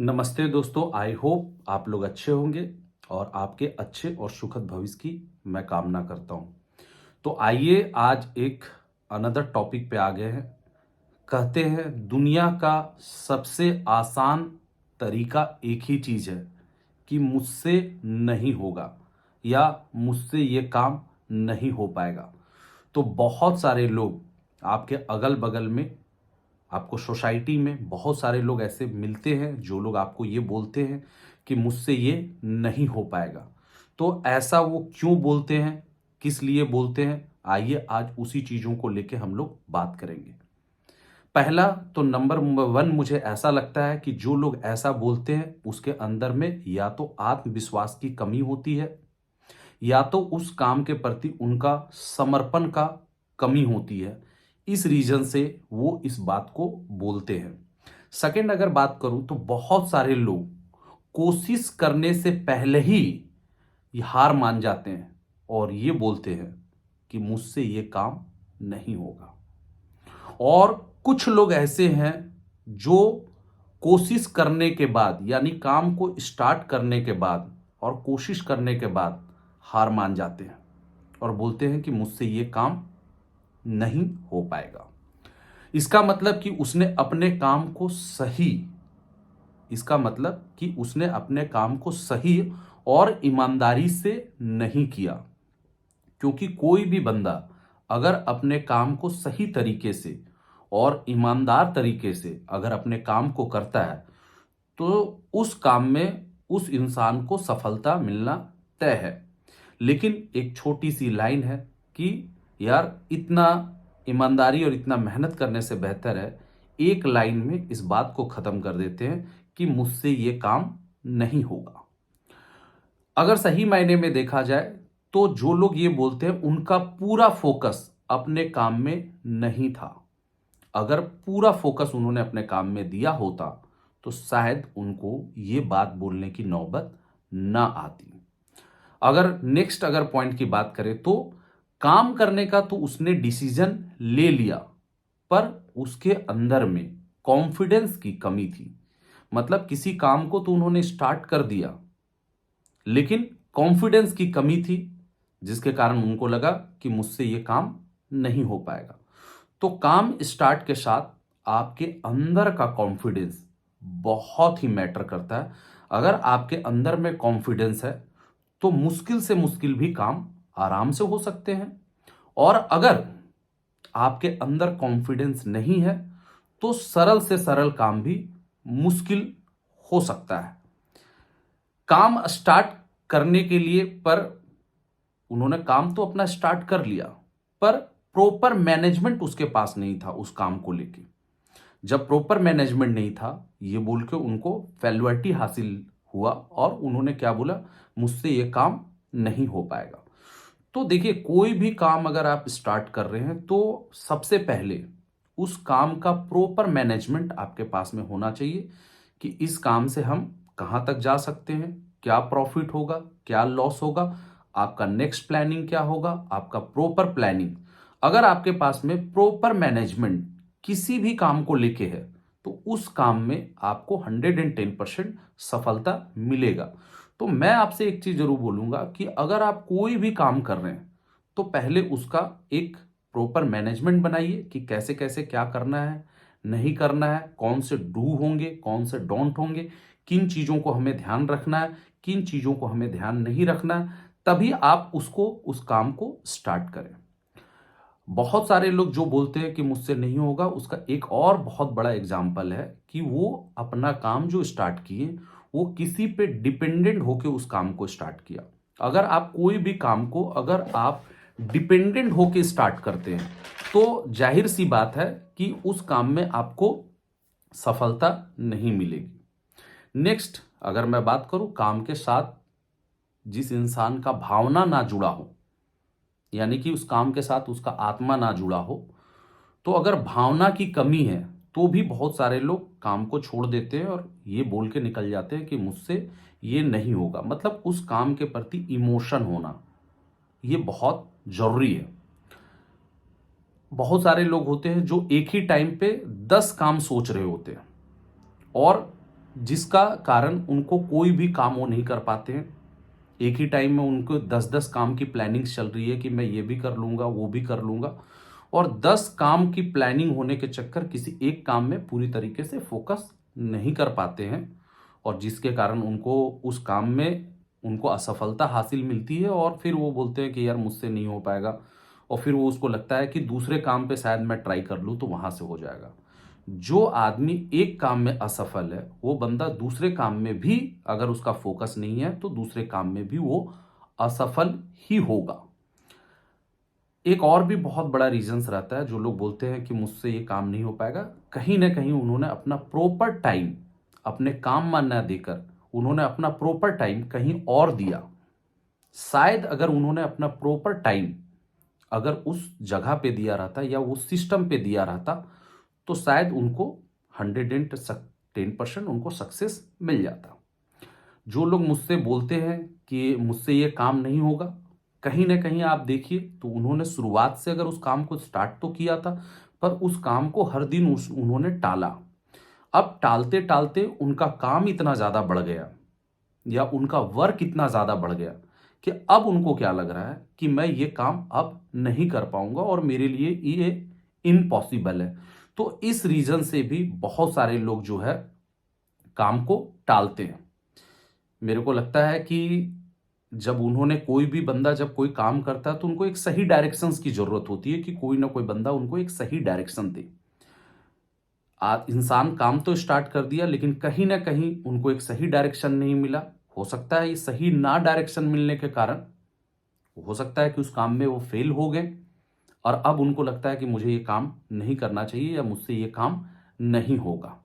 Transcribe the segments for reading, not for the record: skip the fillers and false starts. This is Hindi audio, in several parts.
नमस्ते दोस्तों, आई होप आप लोग अच्छे होंगे और आपके अच्छे और सुखद भविष्य की मैं कामना करता हूं। तो आइए आज एक अनदर टॉपिक पे आ गए हैं। कहते हैं दुनिया का सबसे आसान तरीका एक ही चीज है कि मुझसे नहीं होगा या मुझसे ये काम नहीं हो पाएगा। तो बहुत सारे लोग आपके अगल बगल में, आपको सोसाइटी में बहुत सारे लोग ऐसे मिलते हैं जो लोग आपको ये बोलते हैं कि मुझसे ये नहीं हो पाएगा। तो ऐसा वो क्यों बोलते हैं, किस लिए बोलते हैं, आइए आज उसी चीज़ों को लेके हम लोग बात करेंगे। पहला तो नंबर वन मुझे ऐसा लगता है कि जो लोग ऐसा बोलते हैं उसके अंदर में या तो आत्मविश्वास की कमी होती है या तो उस काम के प्रति उनका समर्पण का कमी होती है। इस रीजन से वो इस बात को बोलते हैं। सेकंड अगर बात करूं तो बहुत सारे लोग कोशिश करने से पहले ही ये हार मान जाते हैं और ये बोलते हैं कि मुझसे ये काम नहीं होगा। और कुछ लोग ऐसे हैं जो कोशिश करने के बाद यानी काम को स्टार्ट करने के बाद और कोशिश करने के बाद हार मान जाते हैं और बोलते हैं कि मुझसे ये काम नहीं हो पाएगा। इसका मतलब कि उसने अपने काम को सही इसका मतलब कि उसने अपने काम को सही और ईमानदारी से नहीं किया। क्योंकि कोई भी बंदा अगर अपने काम को सही तरीके से और ईमानदार तरीके से अगर अपने काम को करता है तो उस काम में उस इंसान को सफलता मिलना तय है। लेकिन एक छोटी सी लाइन है कि यार इतना ईमानदारी और इतना मेहनत करने से बेहतर है एक लाइन में इस बात को खत्म कर देते हैं कि मुझसे ये काम नहीं होगा। अगर सही मायने में देखा जाए तो जो लोग ये बोलते हैं उनका पूरा फोकस अपने काम में नहीं था। अगर पूरा फोकस उन्होंने अपने काम में दिया होता तो शायद उनको ये बात बोलने की नौबत ना आती। अगर नेक्स्ट अगर पॉइंट की बात करें तो काम करने का तो उसने डिसीजन ले लिया पर उसके अंदर में कॉन्फिडेंस की कमी थी। मतलब किसी काम को तो उन्होंने स्टार्ट कर दिया लेकिन कॉन्फिडेंस की कमी थी जिसके कारण उनको लगा कि मुझसे ये काम नहीं हो पाएगा। तो काम स्टार्ट के साथ आपके अंदर का कॉन्फिडेंस बहुत ही मैटर करता है। अगर आपके अंदर में कॉन्फिडेंस है तो मुश्किल से मुश्किल भी काम आराम से हो सकते हैं। और अगर आपके अंदर कॉन्फिडेंस नहीं है तो सरल से सरल काम भी मुश्किल हो सकता है। काम स्टार्ट करने के लिए पर उन्होंने काम तो अपना स्टार्ट कर लिया पर प्रॉपर मैनेजमेंट उसके पास नहीं था उस काम को लेके। जब प्रॉपर मैनेजमेंट नहीं था ये बोल के उनको फेल्युरिटी हासिल हुआ और उन्होंने क्या बोला, मुझसे ये काम नहीं हो पाएगा। तो देखिए कोई भी काम अगर आप स्टार्ट कर रहे हैं तो सबसे पहले उस काम का प्रॉपर मैनेजमेंट आपके पास में होना चाहिए कि इस काम से हम कहाँ तक जा सकते हैं, क्या प्रॉफिट होगा, क्या लॉस होगा, आपका नेक्स्ट प्लानिंग क्या होगा, आपका प्रॉपर प्लानिंग। अगर आपके पास में प्रॉपर मैनेजमेंट किसी भी काम को लेके है तो उस काम में आपको 110% सफलता मिलेगा। तो मैं आपसे एक चीज जरूर बोलूंगा कि अगर आप कोई भी काम कर रहे हैं तो पहले उसका एक प्रॉपर मैनेजमेंट बनाइए कि कैसे कैसे क्या करना है, नहीं करना है, कौन से डू होंगे, कौन से डोंट होंगे, किन चीजों को हमें ध्यान रखना है, किन चीजों को हमें ध्यान नहीं रखना है। तभी आप उस काम को स्टार्ट करें। बहुत सारे लोग जो बोलते हैं कि मुझसे नहीं होगा उसका एक और बहुत बड़ा एग्जाम्पल है कि वो अपना काम जो स्टार्ट किए वो किसी पे डिपेंडेंट होके उस काम को स्टार्ट किया। अगर आप कोई भी काम को अगर आप डिपेंडेंट होके स्टार्ट करते हैं तो जाहिर सी बात है कि उस काम में आपको सफलता नहीं मिलेगी। नेक्स्ट अगर मैं बात करूं काम के साथ जिस इंसान का भावना ना जुड़ा हो यानी कि उस काम के साथ उसका आत्मा ना जुड़ा हो तो अगर भावना की कमी है तो भी बहुत सारे लोग काम को छोड़ देते हैं और ये बोल के निकल जाते हैं कि मुझसे ये नहीं होगा। मतलब उस काम के प्रति इमोशन होना ये बहुत जरूरी है। बहुत सारे लोग होते हैं जो एक ही टाइम पे 10 काम सोच रहे होते हैं और जिसका कारण उनको कोई भी काम वो नहीं कर पाते हैं। एक ही टाइम में उनको 10-10 काम की प्लानिंग्स चल रही है कि मैं ये भी कर लूँगा, वो भी कर लूँगा, और 10 काम की प्लानिंग होने के चक्कर किसी एक काम में पूरी तरीके से फ़ोकस नहीं कर पाते हैं, और जिसके कारण उनको उस काम में उनको असफलता हासिल मिलती है, और फिर वो बोलते हैं कि यार मुझसे नहीं हो पाएगा, और फिर वो उसको लगता है कि दूसरे काम पे शायद मैं ट्राई कर लूँ तो वहाँ से हो जाएगा। जो आदमी एक काम में असफल है, वो बंदा दूसरे काम में भी अगर उसका फ़ोकस नहीं है, तो दूसरे काम में भी वो असफल ही होगा। एक और भी बहुत बड़ा रीज़न्स रहता है, जो लोग बोलते हैं कि मुझसे ये काम नहीं हो पाएगा, कहीं न कहीं उन्होंने अपना प्रॉपर टाइम अपने काम में ना देकर, उन्होंने अपना प्रॉपर टाइम कहीं और दिया। शायद अगर उन्होंने अपना प्रॉपर टाइम अगर उस जगह पे दिया रहता या उस सिस्टम पे दिया रहता, तो शायद उनको 110% उनको सक्सेस मिल जाता। जो लोग मुझसे बोलते हैं कि मुझसे ये काम नहीं होगा, कहीं न कहीं आप देखिए तो उन्होंने शुरुआत से अगर उस काम को स्टार्ट तो किया था, पर उस काम को हर दिन उन्होंने टाला। अब टालते-टालते उनका काम इतना ज़्यादा बढ़ गया, या उनका वर्क इतना ज़्यादा बढ़ गया, कि अब उनको क्या लग रहा है कि मैं ये काम अब नहीं कर पाऊँगा और मेरे लिए ये इम्पॉसिबल है। तो इस रीज़न से भी बहुत सारे लोग जो है काम को टालते हैं। मेरे को लगता है कि जब उन्होंने कोई भी बंदा जब कोई काम करता है, तो उनको एक सही डायरेक्शंस की ज़रूरत होती है कि कोई ना कोई बंदा उनको एक सही डायरेक्शन दे। इंसान काम तो स्टार्ट कर दिया, लेकिन कहीं न कहीं उनको एक सही डायरेक्शन नहीं मिला। हो सकता है ये सही ना डायरेक्शन मिलने के कारण, हो सकता है कि उस काम में वो फेल हो गए, और अब उनको लगता है कि मुझे ये काम नहीं करना चाहिए या मुझसे ये काम नहीं होगा।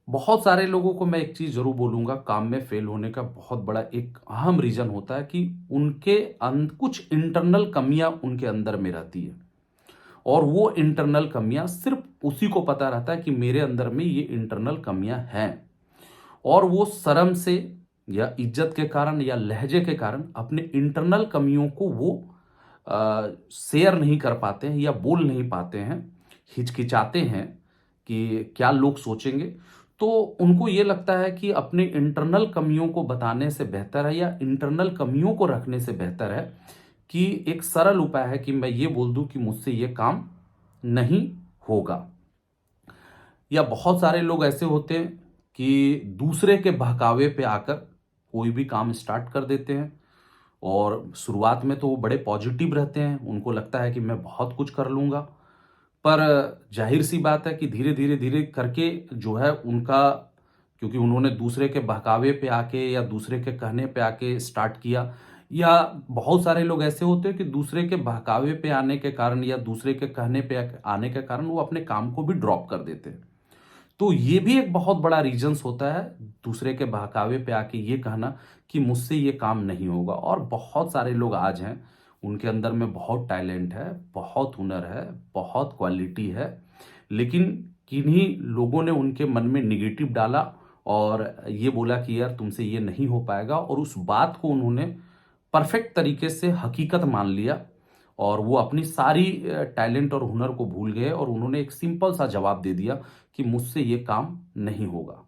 बहुत सारे लोगों को मैं एक चीज़ ज़रूर बोलूँगा, काम में फेल होने का बहुत बड़ा एक अहम रीज़न होता है कि उनके कुछ इंटरनल कमियाँ उनके अंदर में रहती है, और वो इंटरनल कमियाँ सिर्फ़ उसी को पता रहता है कि मेरे अंदर में ये इंटरनल कमियाँ हैं, और वो शर्म से या इज्जत के कारण या लहजे के कारण अपने इंटरनल कमियों को वो शेयर नहीं कर पाते हैं या बोल नहीं पाते हैं, हिचकिचाते हैं कि क्या लोग सोचेंगे। तो उनको ये लगता है कि अपने इंटरनल कमियों को बताने से बेहतर है, या इंटरनल कमियों को रखने से बेहतर है कि एक सरल उपाय है कि मैं ये बोल दूं कि मुझसे ये काम नहीं होगा। या बहुत सारे लोग ऐसे होते हैं कि दूसरे के बहकावे पे आकर कोई भी काम स्टार्ट कर देते हैं, और शुरुआत में तो वो बड़े पॉजिटिव रहते हैं, उनको लगता है कि मैं बहुत कुछ कर लूँगा। पर ज़ाहिर सी बात है कि धीरे-धीरे करके जो है उनका, क्योंकि उन्होंने दूसरे के बहकावे पे आके या दूसरे के कहने पे आके स्टार्ट किया, या बहुत सारे लोग ऐसे होते हैं कि दूसरे के बहकावे पे आने के कारण या दूसरे के कहने पे आने के कारण वो अपने काम को भी ड्रॉप कर देते हैं। तो ये भी एक बहुत बड़ा रीजंस होता है, दूसरे के बहकावे पे आके ये कहना कि मुझसे ये काम नहीं होगा। और बहुत सारे लोग आज हैं, उनके अंदर में बहुत टैलेंट है, बहुत हुनर है, बहुत क्वालिटी है, लेकिन किन्हीं लोगों ने उनके मन में नेगेटिव डाला और ये बोला कि यार तुमसे ये नहीं हो पाएगा, और उस बात को उन्होंने परफेक्ट तरीके से हकीकत मान लिया, और वो अपनी सारी टैलेंट और हुनर को भूल गए, और उन्होंने एक सिंपल सा जवाब दे दिया कि मुझसे ये काम नहीं होगा।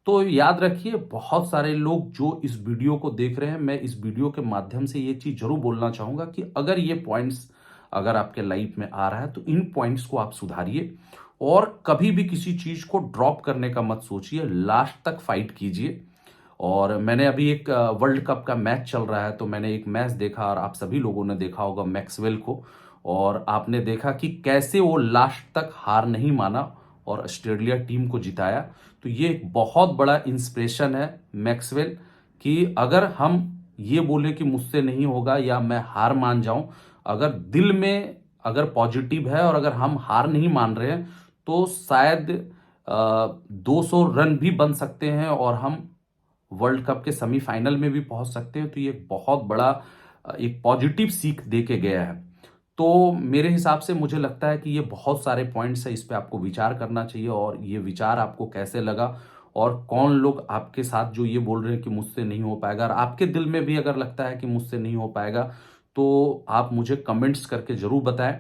तो याद रखिए, बहुत सारे लोग जो इस वीडियो को देख रहे हैं, मैं इस वीडियो के माध्यम से ये चीज़ ज़रूर बोलना चाहूँगा कि अगर ये पॉइंट्स अगर आपके लाइफ में आ रहा है, तो इन पॉइंट्स को आप सुधारिए, और कभी भी किसी चीज़ को ड्रॉप करने का मत सोचिए, लास्ट तक फाइट कीजिए। और मैंने अभी एक वर्ल्ड कप का मैच चल रहा है, तो मैंने एक मैच देखा, और आप सभी लोगों ने देखा होगा मैक्सवेल को, और आपने देखा कि कैसे वो लास्ट तक हार नहीं माना और ऑस्ट्रेलिया टीम को जिताया। तो ये एक बहुत बड़ा इंस्पिरेशन है मैक्सवेल, कि अगर हम ये बोले कि मुझसे नहीं होगा या मैं हार मान जाऊं, अगर दिल में अगर पॉजिटिव है और अगर हम हार नहीं मान रहे हैं, तो शायद 200 रन भी बन सकते हैं और हम वर्ल्ड कप के सेमीफाइनल में भी पहुंच सकते हैं। तो ये एक बहुत बड़ा एक पॉजिटिव सीख दे के गया है। तो मेरे हिसाब से मुझे लगता है कि ये बहुत सारे पॉइंट्स है, इस पे आपको विचार करना चाहिए, और ये विचार आपको कैसे लगा, और कौन लोग आपके साथ जो ये बोल रहे हैं कि मुझसे नहीं हो पाएगा, और आपके दिल में भी अगर लगता है कि मुझसे नहीं हो पाएगा, तो आप मुझे कमेंट्स करके ज़रूर बताएं।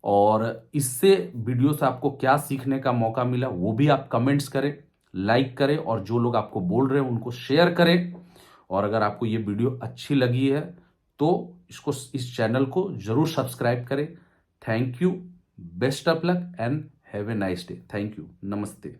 और इससे वीडियो से आपको क्या सीखने का मौका मिला वो भी आप कमेंट्स करें। लाइक करें और जो लोग आपको बोल रहे हैं उनको शेयर करें। और अगर आपको ये वीडियो अच्छी लगी है तो इस चैनल को जरूर सब्सक्राइब करें। Thank you, best of luck and have a nice day. Thank you, नमस्ते।